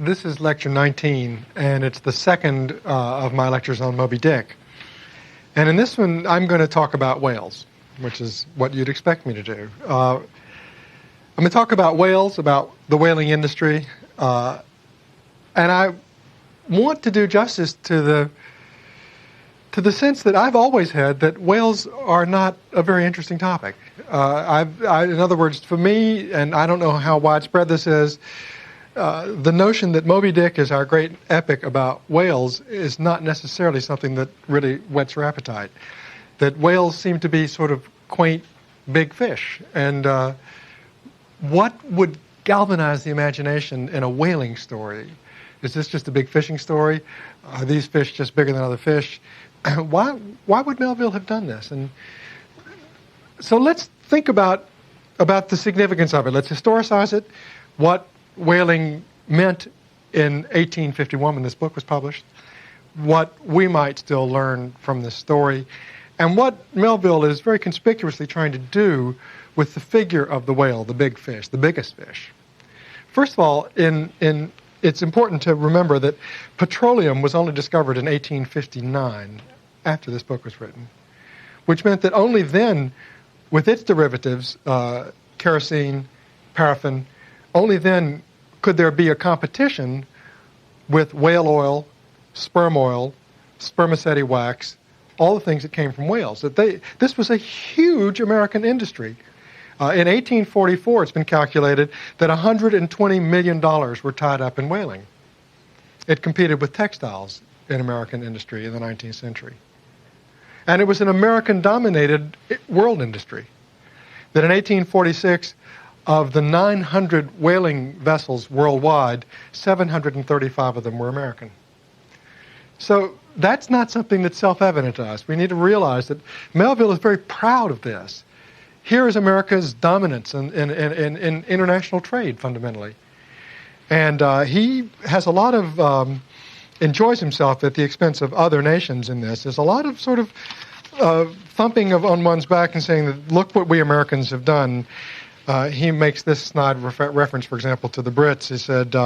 This is lecture 19, and it's the second of my lectures on Moby-Dick. And in this one, I'm going to talk about whales, which is what you'd expect me to do. I'm going to talk about whales, about the whaling industry, and I want to do justice to the sense that I've always had that whales are not a very interesting topic. In other words, for me, and I don't know how widespread this is, the notion that Moby-Dick is our great epic about whales is not necessarily something that really whets your appetite. That whales seem to be sort of quaint, big fish. And what would galvanize the imagination in a whaling story? Is this just a big fishing story? Are these fish just bigger than other fish? Why would Melville have done this? And so let's think about the significance of it. Let's historicize it, what whaling meant in 1851 when this book was published, what we might still learn from this story, and what Melville is very conspicuously trying to do with the figure of the whale, the big fish, the biggest fish. First of all, it's important to remember that petroleum was only discovered in 1859, after this book was written, which meant that only then, with its derivatives, kerosene, paraffin, only then could there be a competition with whale oil, spermaceti wax, all the things that came from whales. This was a huge American industry. In 1844, it's been calculated that $120 million were tied up in whaling. It competed with textiles in American industry in the 19th century. And it was an American-dominated world industry. That in 1846, of the 900 whaling vessels worldwide, 735 of them were American. So that's not something that's self-evident to us. We need to realize that Melville is very proud of this. Here is America's dominance in international trade, fundamentally. And he has a lot of, enjoys himself at the expense of other nations in this. There's a lot of sort of thumping on one's back and saying that, look what we Americans have done. He makes this snide reference, for example, to the Brits. He said,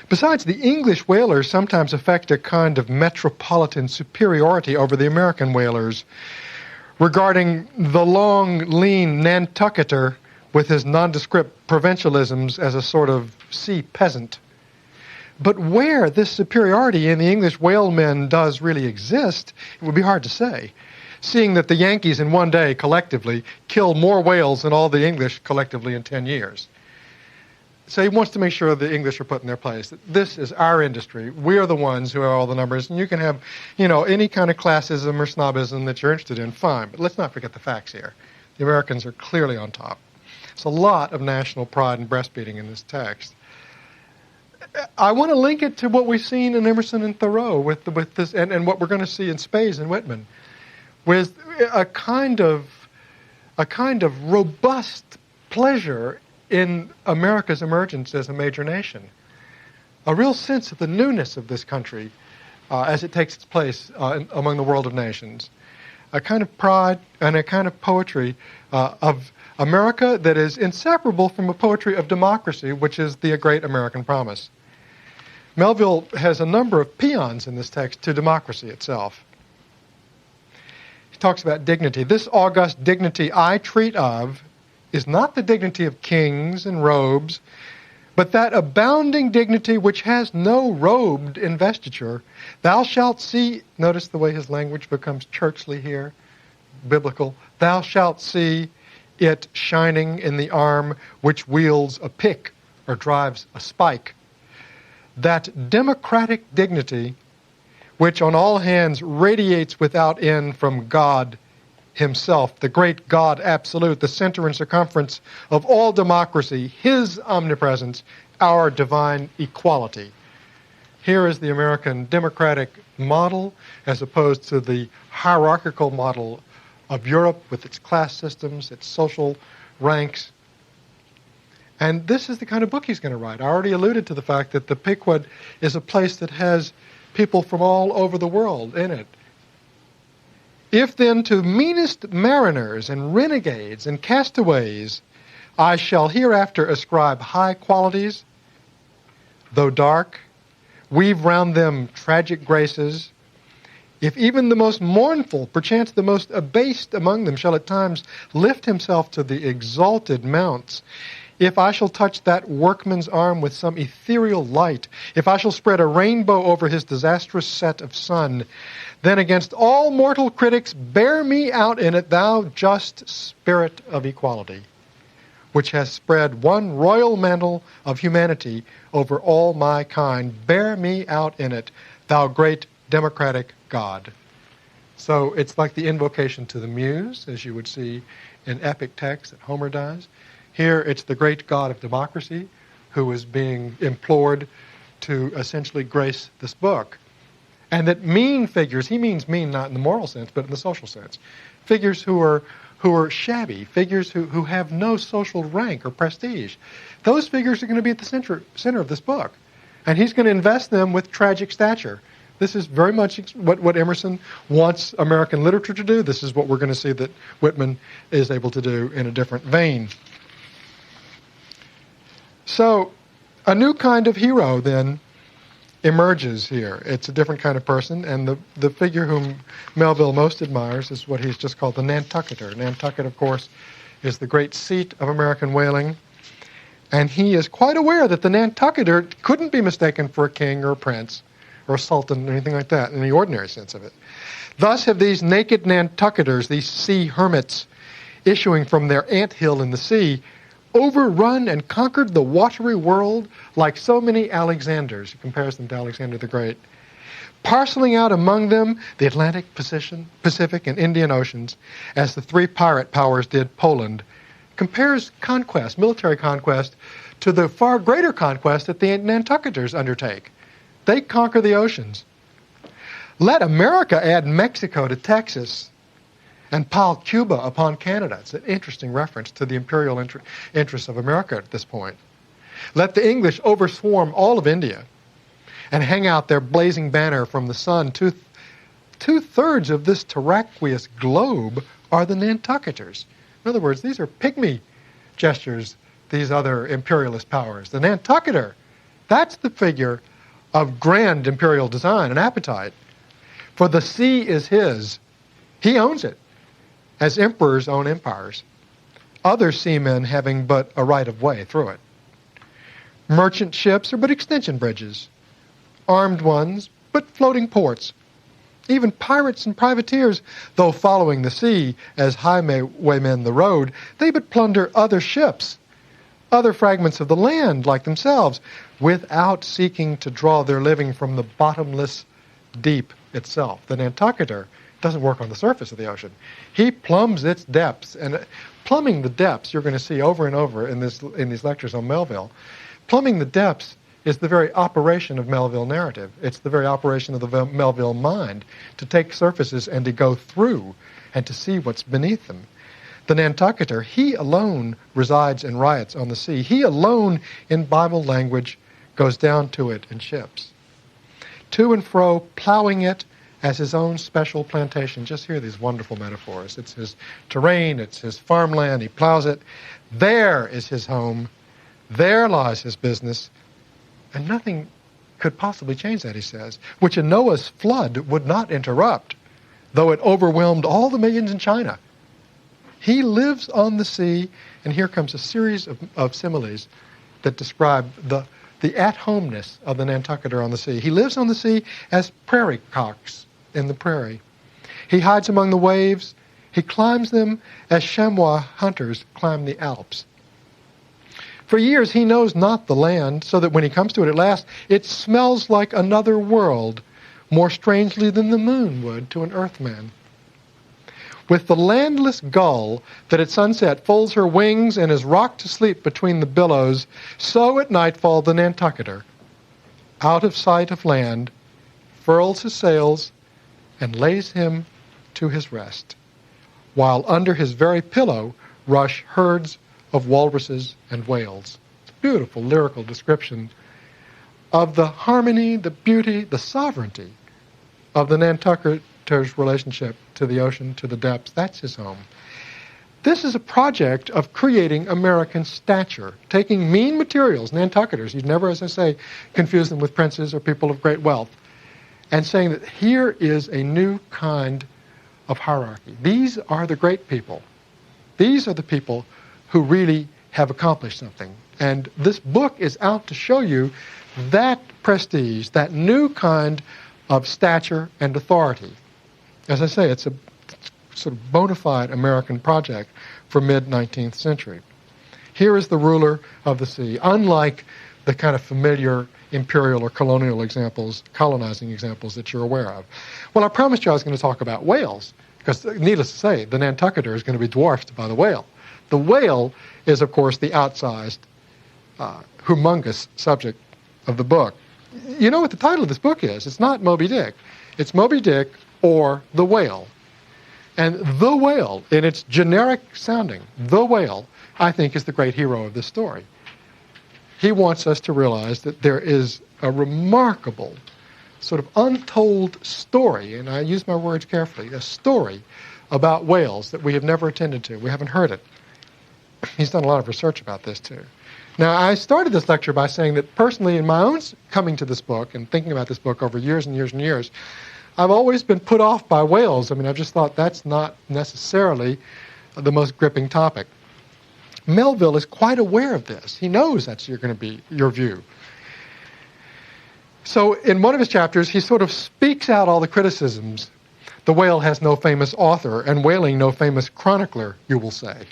besides, the English whalers sometimes affect a kind of metropolitan superiority over the American whalers, regarding the long, lean Nantucketer with his nondescript provincialisms as a sort of sea peasant. But where this superiority in the English whalemen does really exist, it would be hard to say, seeing that the Yankees in one day collectively killed more whales than all the English collectively in 10 years. So he wants to make sure the English are put in their place. This is our industry. We are the ones who have all the numbers, and you can have, any kind of classism or snobism that you're interested in, fine. But let's not forget the facts here. The Americans are clearly on top. There's a lot of national pride and breastfeeding in this text. I want to link it to what we've seen in Emerson and Thoreau with this, and what we're going to see in Spaes and Whitman, with a kind of robust pleasure in America's emergence as a major nation. A real sense of the newness of this country as it takes its place among the world of nations. A kind of pride and a kind of poetry of America that is inseparable from a poetry of democracy, which is the great American promise. Melville has a number of paeans in this text to democracy itself. He talks about dignity. This august dignity I treat of is not the dignity of kings and robes, but that abounding dignity which has no robed investiture. Thou shalt see, notice the way his language becomes churchly here, biblical. Thou shalt see it shining in the arm which wields a pick or drives a spike. That democratic dignity which on all hands radiates without end from God himself, the great God absolute, the center and circumference of all democracy, his omnipresence, our divine equality. Here is the American democratic model as opposed to the hierarchical model of Europe with its class systems, its social ranks. And this is the kind of book he's going to write. I already alluded to the fact that the Pequod is a place that has people from all over the world in it. If then to meanest mariners and renegades and castaways I shall hereafter ascribe high qualities, though dark, weave round them tragic graces. If even the most mournful, perchance the most abased among them, shall at times lift himself to the exalted mounts, if I shall touch that workman's arm with some ethereal light, if I shall spread a rainbow over his disastrous set of sun, then against all mortal critics bear me out in it, thou just spirit of equality, which has spread one royal mantle of humanity over all my kind. Bear me out in it, thou great democratic God. So it's like the invocation to the muse, as you would see in epic texts that Homer does. Here it's the great God of democracy who is being implored to essentially grace this book. And that mean figures, he means mean not in the moral sense, but in the social sense, figures who are shabby, figures who have no social rank or prestige, those figures are going to be at the center of this book. And he's going to invest them with tragic stature. This is very much what Emerson wants American literature to do. This is what we're going to see that Whitman is able to do in a different vein. So a new kind of hero then emerges here. It's a different kind of person, and the figure whom Melville most admires is what he's just called the Nantucketer. Nantucket, of course, is the great seat of American whaling, and he is quite aware that the Nantucketer couldn't be mistaken for a king or a prince or a sultan or anything like that in the ordinary sense of it. Thus have these naked Nantucketers, these sea hermits, issuing from their anthill in the sea, overrun and conquered the watery world like so many Alexanders. He compares them to Alexander the Great. Parceling out among them the Atlantic, Pacific, and Indian Oceans, as the three pirate powers did Poland, compares conquest, military conquest, to the far greater conquest that the Nantucketers undertake. They conquer the oceans. Let America add Mexico to Texas and pile Cuba upon Canada. It's an interesting reference to the imperial interests of America at this point. Let the English overswarm all of India and hang out their blazing banner from the sun. Two-thirds of this terraqueous globe are the Nantucketers. In other words, these are pygmy gestures, these other imperialist powers. The Nantucketer, that's the figure of grand imperial design and appetite. For the sea is his. He owns it, as emperors own empires, other seamen having but a right of way through it. Merchant ships are but extension bridges, armed ones but floating ports. Even pirates and privateers, though following the sea as highwaymen the road, they but plunder other ships, other fragments of the land like themselves, without seeking to draw their living from the bottomless deep itself. The Nantucketer doesn't work on the surface of the ocean. He plumbs its depths, and plumbing the depths, you're going to see over and over in these lectures on Melville, plumbing the depths is the very operation of Melville narrative. It's the very operation of the Melville mind, to take surfaces and to go through and to see what's beneath them. The Nantucketer, he alone resides and riots on the sea. He alone, in Bible language, goes down to it in ships. To and fro, plowing it as his own special plantation. Just hear these wonderful metaphors. It's his terrain, it's his farmland, he plows it. There is his home, there lies his business, and nothing could possibly change that, he says, which a Noah's flood would not interrupt, though it overwhelmed all the millions in China. He lives on the sea, and here comes a series of similes that describe the at-homeness of the Nantucketer on the sea. He lives on the sea as prairie cocks in the prairie. He hides among the waves. He climbs them as chamois hunters climb the Alps. For years he knows not the land, so that when he comes to it at last, it smells like another world, more strangely than the moon would to an earthman. With the landless gull that at sunset folds her wings and is rocked to sleep between the billows, so at nightfall the Nantucketer, out of sight of land, furls his sails and lays him to his rest, while under his very pillow rush herds of walruses and whales. It's a beautiful lyrical description of the harmony, the beauty, the sovereignty of the Nantucketer's relationship to the ocean, to the depths. That's his home. This is a project of creating American stature, taking mean materials, Nantucketers, you'd never, as I say, confuse them with princes or people of great wealth, and saying that here is a new kind of hierarchy. These are the great people. These are the people who really have accomplished something. And this book is out to show you that prestige, that new kind of stature and authority. As I say, it's a sort of bona fide American project for mid-19th century. Here is the ruler of the sea, unlike the kind of familiar imperial or colonial examples, colonizing examples that you're aware of. Well, I promised you I was going to talk about whales, because needless to say, the Nantucketer is going to be dwarfed by the whale. The whale is, of course, the outsized, humongous subject of the book. You know what the title of this book is? It's not Moby-Dick. It's Moby-Dick or The Whale. And the whale, in its generic sounding, the whale, I think is the great hero of this story. He wants us to realize that there is a remarkable sort of untold story, and I use my words carefully, a story about whales that we have never attended to. We haven't heard it. He's done a lot of research about this too. Now, I started this lecture by saying that personally, in my own coming to this book and thinking about this book over years and years and years, I've always been put off by whales. I mean, I've just thought that's not necessarily the most gripping topic. Melville is quite aware of this. He knows that's going to be your view. So in one of his chapters, he sort of speaks out all the criticisms. The whale has no famous author, and whaling no famous chronicler, you will say.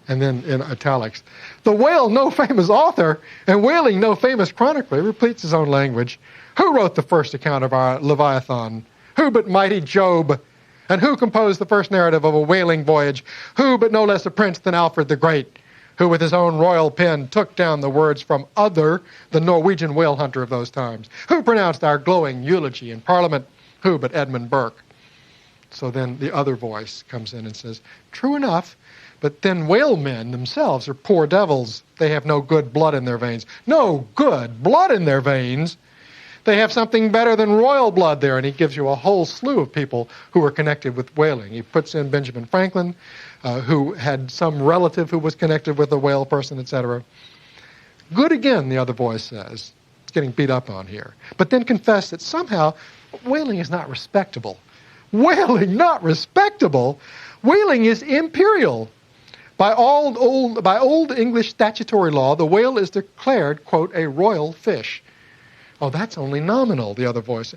And then in italics, the whale no famous author, and whaling no famous chronicler. He repeats his own language. Who wrote the first account of our Leviathan? Who but mighty Job? And who composed the first narrative of a whaling voyage? Who but no less a prince than Alfred the Great, who with his own royal pen took down the words from Other, the Norwegian whale hunter of those times? Who pronounced our glowing eulogy in Parliament? Who but Edmund Burke? So then the other voice comes in and says, true enough, but then whalemen themselves are poor devils. They have no good blood in their veins. No good blood in their veins. They have something better than royal blood there, and he gives you a whole slew of people who are connected with whaling. He puts in Benjamin Franklin, who had some relative who was connected with a whale person, etc. Good again, the other voice says. It's getting beat up on here. But then confess that somehow whaling is not respectable. Whaling not respectable? Whaling is imperial. By old English statutory law, the whale is declared, quote, a royal fish. Oh, that's only nominal, the other voice.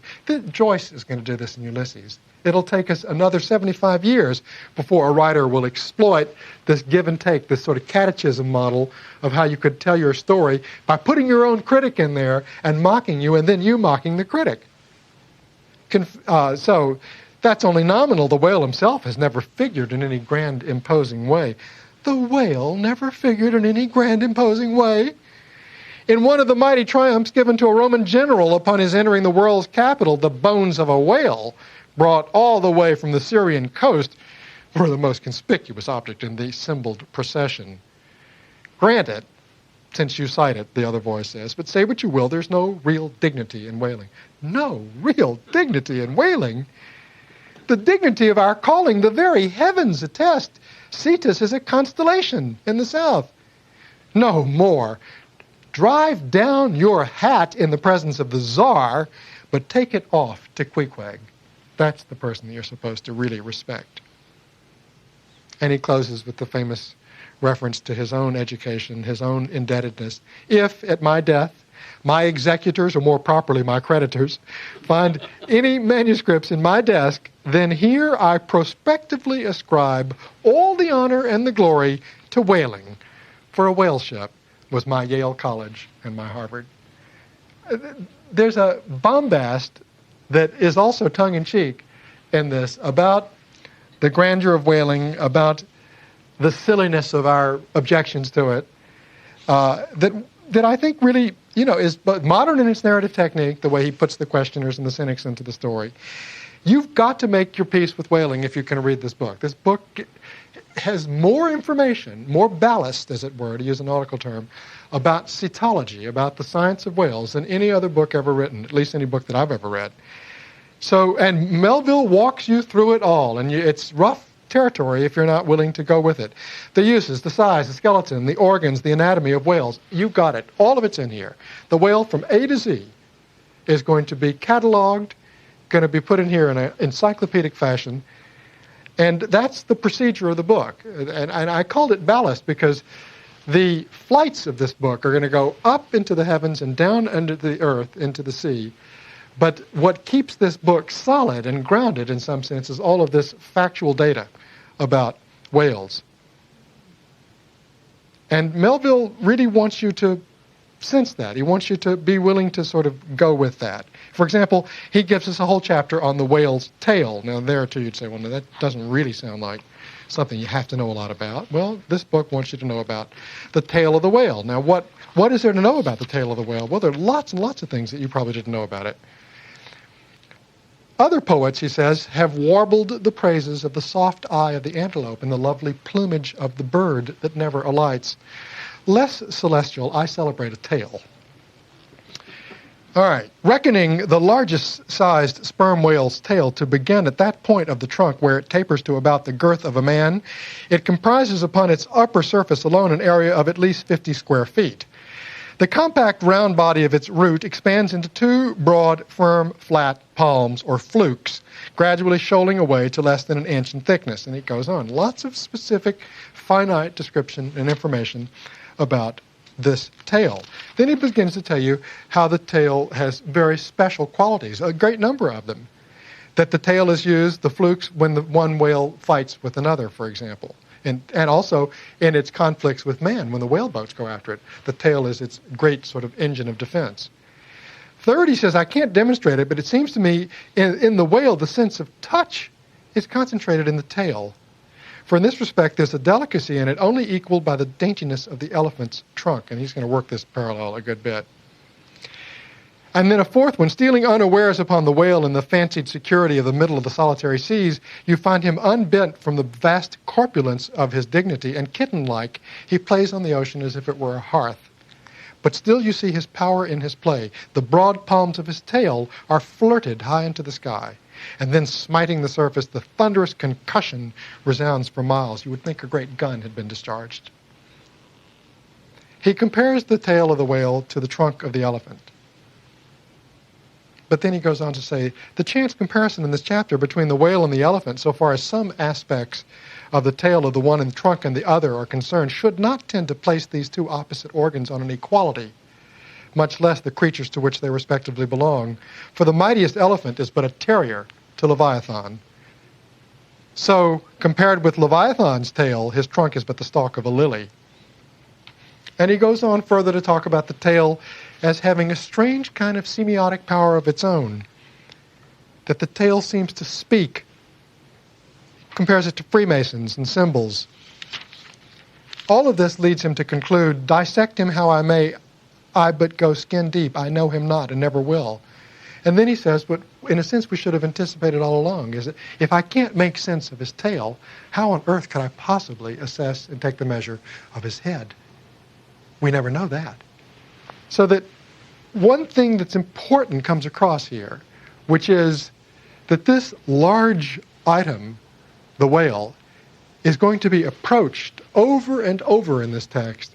Joyce is going to do this in Ulysses. It'll take us another 75 years before a writer will exploit this give and take, this sort of catechism model of how you could tell your story by putting your own critic in there and mocking you, and then you mocking the critic. So that's only nominal. The whale himself has never figured in any grand, imposing way. The whale never figured in any grand, imposing way. In one of the mighty triumphs given to a Roman general upon his entering the world's capital, the bones of a whale, brought all the way from the Syrian coast, were the most conspicuous object in the assembled procession. Granted, since you cite it, the other voice says, but say what you will, there's no real dignity in whaling. No real dignity in whaling? The dignity of our calling, the very heavens attest. Cetus is a constellation in the south. No more. Drive down your hat in the presence of the Tsar, but take it off to Queequeg. That's the person that you're supposed to really respect. And he closes with the famous reference to his own education, his own indebtedness. If, at my death, my executors, or more properly my creditors, find any manuscripts in my desk, then here I prospectively ascribe all the honor and the glory to whaling, for a whale ship was my Yale College and my Harvard. There's a bombast that is also tongue-in-cheek in this about the grandeur of whaling, about the silliness of our objections to it, that I think really, is both modern in its narrative technique, the way he puts the questioners and the cynics into the story. You've got to make your peace with whaling if you can read this book. This book has more information, more ballast, as it were, to use a nautical term, about cetology, about the science of whales, than any other book ever written, at least any book that I've ever read. So, and Melville walks you through it all, and it's rough territory if you're not willing to go with it. The uses, the size, the skeleton, the organs, the anatomy of whales, you've got it. All of it's in here. The whale from A to Z is going to be cataloged, going to be put in here in an encyclopedic fashion, and that's the procedure of the book. And I called it ballast because the flights of this book are going to go up into the heavens and down under the earth into the sea. But what keeps this book solid and grounded in some sense is all of this factual data about whales. And Melville really wants you to sense that. He wants you to be willing to sort of go with that. For example, he gives us a whole chapter on the whale's tail. Now, there too you'd say, well, no, that doesn't really sound like something you have to know a lot about. Well, this book wants you to know about the tail of the whale. Now, what is there to know about the tail of the whale? Well, there are lots and lots of things that you probably didn't know about it. Other poets, he says, have warbled the praises of the soft eye of the antelope and the lovely plumage of the bird that never alights. Less celestial, I celebrate a tail. All right, reckoning the largest sized sperm whale's tail to begin at that point of the trunk where it tapers to about the girth of a man, it comprises upon its upper surface alone an area of at least 50 square feet. The compact round body of its root expands into two broad, firm, flat palms, or flukes, gradually shoaling away to less than an inch in thickness. And it goes on. Lots of specific, finite description and information about this tail. Then he begins to tell you how the tail has very special qualities, a great number of them. That the tail is used, the flukes, when the one whale fights with another, for example. And also in its conflicts with man, when the whaleboats go after it. The tail is its great sort of engine of defense. Third, he says, I can't demonstrate it, but it seems to me in the whale, the sense of touch is concentrated in the tail. For in this respect, there's a delicacy in it only equaled by the daintiness of the elephant's trunk. And he's going to work this parallel a good bit. And then a fourth one, stealing unawares upon the whale in the fancied security of the middle of the solitary seas, you find him unbent from the vast corpulence of his dignity, and kitten-like he plays on the ocean as if it were a hearth. But still you see his power in his play. The broad palms of his tail are flirted high into the sky. And then smiting the surface, the thunderous concussion resounds for miles. You would think a great gun had been discharged. He compares the tail of the whale to the trunk of the elephant. But then he goes on to say, the chance comparison in this chapter between the whale and the elephant, so far as some aspects of the tail of the one in the trunk and the other are concerned, should not tend to place these two opposite organs on an equality, much less the creatures to which they respectively belong. For the mightiest elephant is but a terrier to Leviathan. So, compared with Leviathan's tail, his trunk is but the stalk of a lily. And he goes on further to talk about the tail as having a strange kind of semiotic power of its own, that the tail seems to speak. He compares it to Freemasons and symbols. All of this leads him to conclude, dissect him how I may, I but go skin deep, I know him not and never will. And then he says, but in a sense we should have anticipated all along, is that if I can't make sense of his tail, how on earth could I possibly assess and take the measure of his head? We never know that. So that one thing that's important comes across here, which is that this large item, the whale, is going to be approached over and over in this text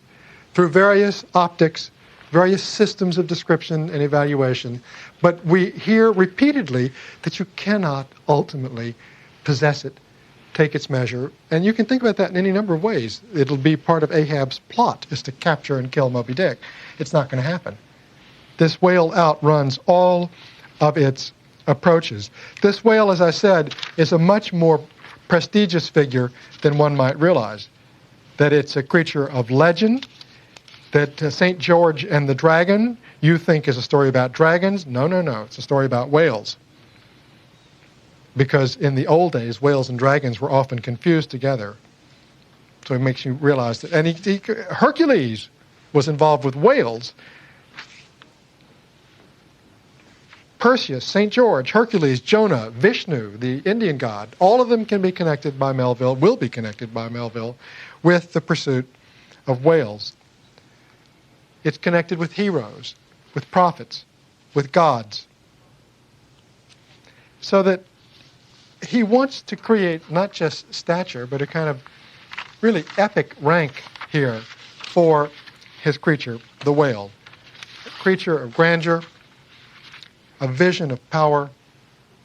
through various optics, various systems of description and evaluation. But we hear repeatedly that you cannot ultimately possess it, take its measure. And you can think about that in any number of ways. It'll be part of Ahab's plot, is to capture and kill Moby-Dick. It's not going to happen. This whale outruns all of its approaches. This whale, as I said, is a much more prestigious figure than one might realize. That it's a creature of legend, that St. George and the Dragon, you think is a story about dragons. No, no, no. It's a story about whales. Because in the old days, whales and dragons were often confused together. So it makes you realize that. And Hercules was involved with whales. Perseus, St. George, Hercules, Jonah, Vishnu, the Indian god, all of them can be connected by Melville, will be connected by Melville, with the pursuit of whales. It's connected with heroes, with prophets, with gods. So that he wants to create not just stature, but a kind of really epic rank here for his creature, the whale. A creature of grandeur, a vision of power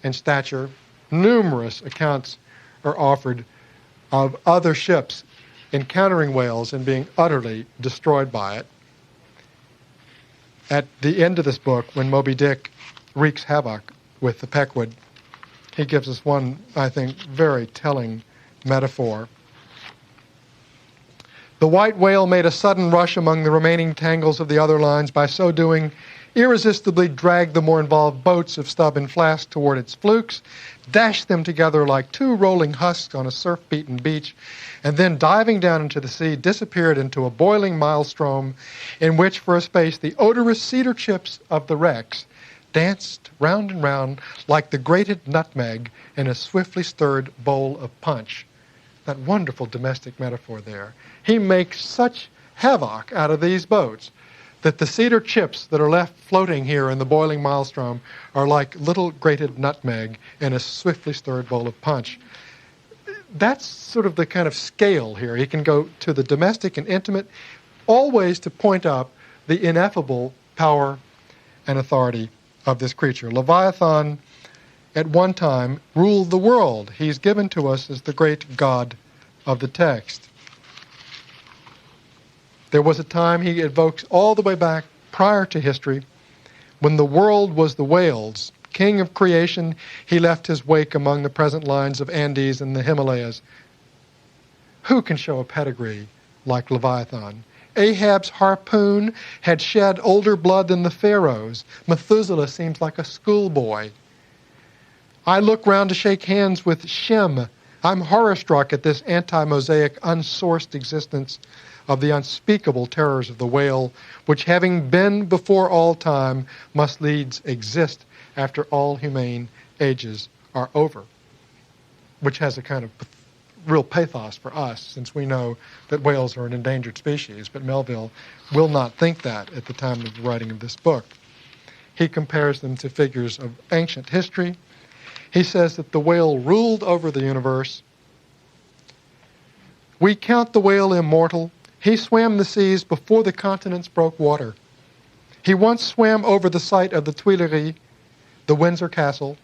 and stature. Numerous accounts are offered of other ships encountering whales and being utterly destroyed by it. At the end of this book, when Moby-Dick wreaks havoc with the Pequod, he gives us one, I think, very telling metaphor. The white whale made a sudden rush among the remaining tangles of the other lines. By so doing, irresistibly dragged the more involved boats of Stubb and Flask toward its flukes, dashed them together like two rolling husks on a surf-beaten beach, and then, diving down into the sea, disappeared into a boiling maelstrom in which, for a space, the odorous cedar chips of the wrecks danced round and round like the grated nutmeg in a swiftly stirred bowl of punch. That wonderful domestic metaphor there. He makes such havoc out of these boats that the cedar chips that are left floating here in the boiling maelstrom are like little grated nutmeg in a swiftly stirred bowl of punch. That's sort of the kind of scale here. He can go to the domestic and intimate, always to point up the ineffable power and authority of this creature. Leviathan, at one time, ruled the world. He's given to us as the great god of the text. There was a time he evokes all the way back prior to history when the world was the whale's. King of creation, he left his wake among the present lines of Andes and the Himalayas. Who can show a pedigree like Leviathan? Ahab's harpoon had shed older blood than the pharaohs. Methuselah seems like a schoolboy. I look round to shake hands with Shem. I'm horror-struck at this anti-Mosaic, unsourced existence of the unspeakable terrors of the whale, which, having been before all time, must needs exist after all humane ages are over, which has a kind of real pathos for us, since we know that whales are an endangered species, but Melville will not think that at the time of the writing of this book. He compares them to figures of ancient history. He says that the whale ruled over the universe. We count the whale immortal. He swam the seas before the continents broke water. He once swam over the site of the Tuileries, the Windsor Castle,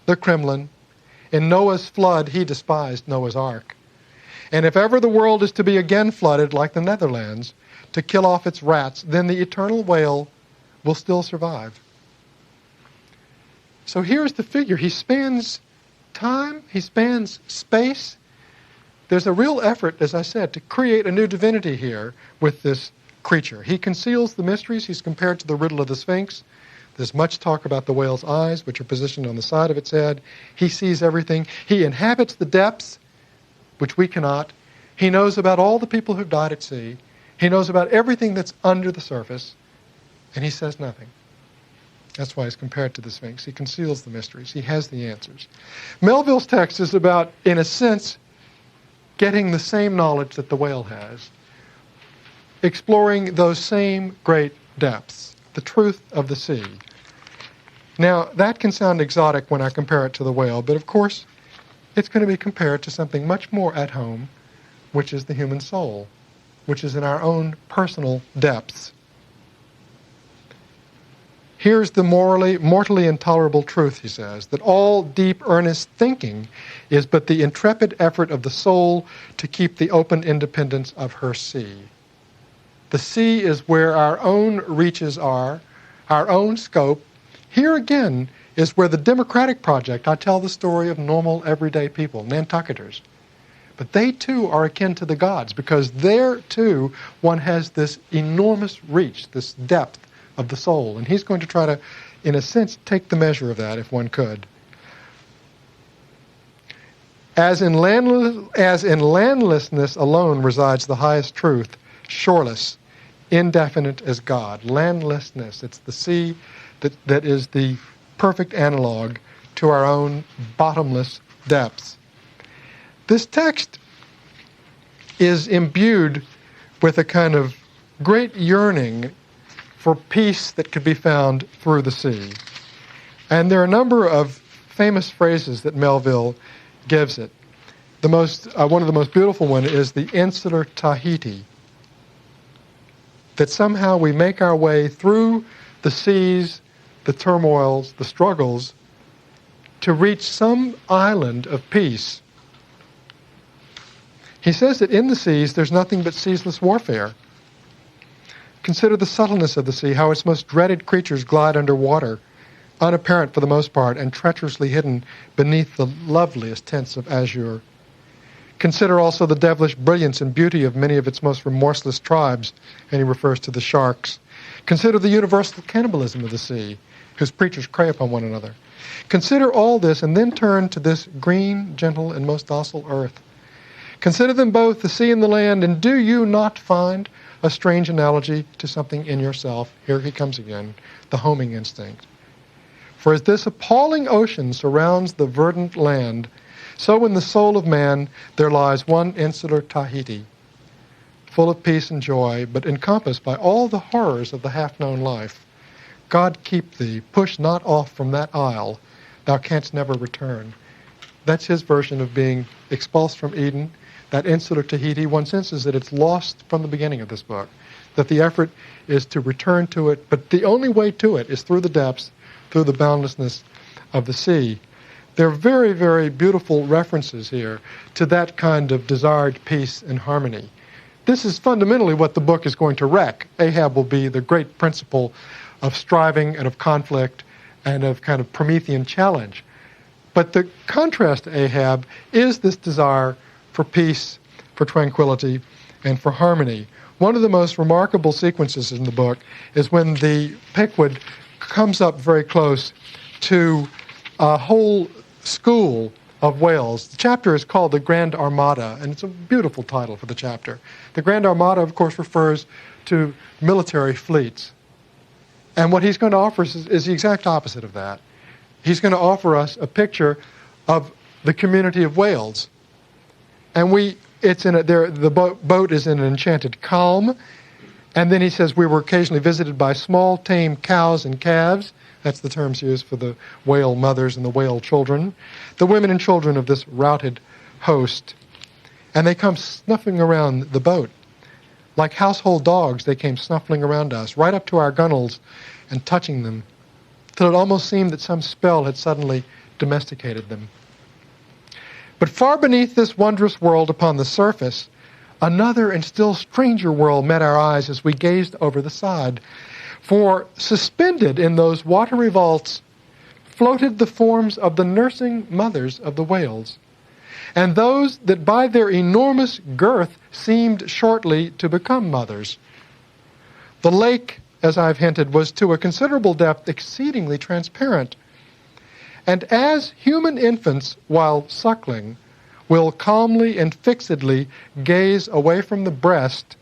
the Kremlin. In Noah's flood, he despised Noah's Ark. And if ever the world is to be again flooded like the Netherlands, to kill off its rats, then the eternal whale will still survive. So here's the figure. He spans time, he spans space. There's a real effort, as I said, to create a new divinity here with this creature. He conceals the mysteries. He's compared to the riddle of the Sphinx. There's much talk about the whale's eyes, which are positioned on the side of its head. He sees everything. He inhabits the depths, which we cannot. He knows about all the people who've died at sea. He knows about everything that's under the surface, and he says nothing. That's why he's compared to the Sphinx. He conceals the mysteries. He has the answers. Melville's text is about, in a sense, getting the same knowledge that the whale has, exploring those same great depths, the truth of the sea. Now, that can sound exotic when I compare it to the whale, but of course, it's going to be compared to something much more at home, which is the human soul, which is in our own personal depths. Here's the mortally intolerable truth, he says, that all deep, earnest thinking is but the intrepid effort of the soul to keep the open independence of her sea. The sea is where our own reaches are, our own scope. Here again is where the democratic project, I tell the story of normal, everyday people, Nantucketers. But they too are akin to the gods, because there too one has this enormous reach, this depth of the soul. And he's going to try to, in a sense, take the measure of that if one could. As in landlessness alone resides the highest truth, shoreless, indefinite as God. Landlessness, it's the sea that is the perfect analog to our own bottomless depths. This text is imbued with a kind of great yearning for peace that could be found through the sea. And there are a number of famous phrases that Melville gives it. One of the most beautiful one is the insular Tahiti. That somehow we make our way through the seas, the turmoils, the struggles, to reach some island of peace. He says that in the seas there's nothing but ceaseless warfare. Consider the subtleness of the sea, how its most dreaded creatures glide under water, unapparent for the most part, and treacherously hidden beneath the loveliest tints of azure. Consider also the devilish brilliance and beauty of many of its most remorseless tribes, and he refers to the sharks. Consider the universal cannibalism of the sea, whose creatures prey upon one another. Consider all this, and then turn to this green, gentle, and most docile earth. Consider them both, the sea and the land, and do you not find a strange analogy to something in yourself? Here he comes again, the homing instinct. For as this appalling ocean surrounds the verdant land, so in the soul of man there lies one insular Tahiti, full of peace and joy, but encompassed by all the horrors of the half-known life. God keep thee, push not off from that isle, thou canst never return. That's his version of being expulsed from Eden. That insular Tahiti, one senses that it's lost from the beginning of this book, that the effort is to return to it, but the only way to it is through the depths, through the boundlessness of the sea. There are very, very beautiful references here to that kind of desired peace and harmony. This is fundamentally what the book is going to wreck. Ahab will be the great principle of striving and of conflict and of kind of Promethean challenge. But the contrast to Ahab is this desire for peace, for tranquility, and for harmony. One of the most remarkable sequences in the book is when the Pickwood comes up very close to a whole school of whales. The chapter is called The Grand Armada, and it's a beautiful title for the chapter. The Grand Armada, of course, refers to military fleets. And what he's going to offer us is the exact opposite of that. He's going to offer us a picture of the community of whales. And the boat is in an enchanted calm. And then he says we were occasionally visited by small, tame cows and calves. That's the terms used for the whale mothers and the whale children. The women and children of this routed host. And they come snuffing around the boat. Like household dogs, they came snuffling around us, right up to our gunwales and touching them, till it almost seemed that some spell had suddenly domesticated them. But far beneath this wondrous world upon the surface, another and still stranger world met our eyes as we gazed over the side. For suspended in those watery vaults floated the forms of the nursing mothers of the whales, and those that by their enormous girth seemed shortly to become mothers. The lake, as I've hinted, was to a considerable depth exceedingly transparent. And as human infants, while suckling, will calmly and fixedly gaze away from the breast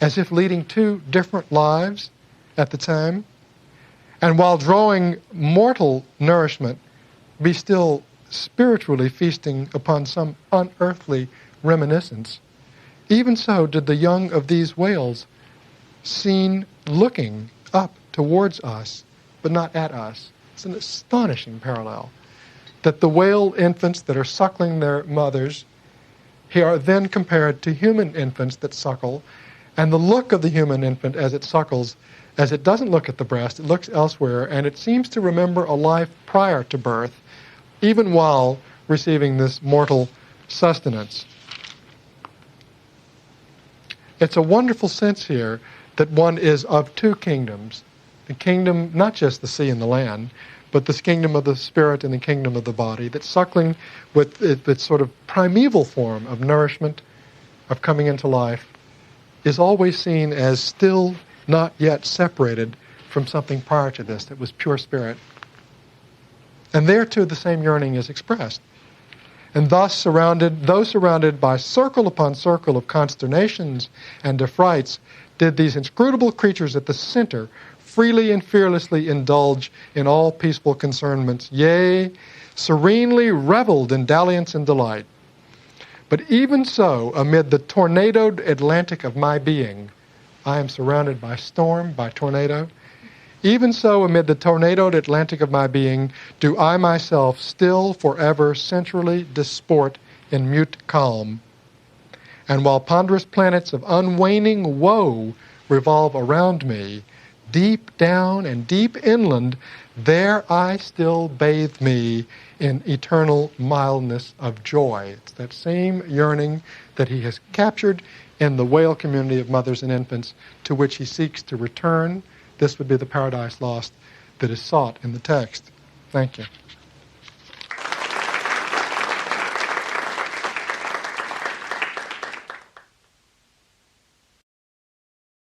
as if leading two different lives at the time, and while drawing mortal nourishment, be still spiritually feasting upon some unearthly reminiscence, even so did the young of these whales seen looking up towards us, but not at us. It's an astonishing parallel. That the whale infants that are suckling their mothers here are then compared to human infants that suckle, and the look of the human infant as it suckles, as it doesn't look at the breast, it looks elsewhere, and it seems to remember a life prior to birth, even while receiving this mortal sustenance. It's a wonderful sense here that one is of two kingdoms. The kingdom, not just the sea and the land, but this kingdom of the spirit and the kingdom of the body, that suckling with its sort of primeval form of nourishment, of coming into life, is always seen as still not yet separated from something prior to this that was pure spirit. And there too the same yearning is expressed. And thus surrounded by circle upon circle of consternations and affrights, did these inscrutable creatures at the center freely and fearlessly indulge in all peaceful concernments, yea, serenely reveled in dalliance and delight. But even so, amid the tornadoed Atlantic of my being, I am surrounded by storm, by tornado, Even so, amid the tornadoed Atlantic of my being, do I myself still forever centrally disport in mute calm. And while ponderous planets of unwaning woe revolve around me, deep down and deep inland, there I still bathe me in eternal mildness of joy. It's that same yearning that he has captured in the whale community of mothers and infants to which he seeks to return. This would be the paradise lost that is sought in the text. Thank you.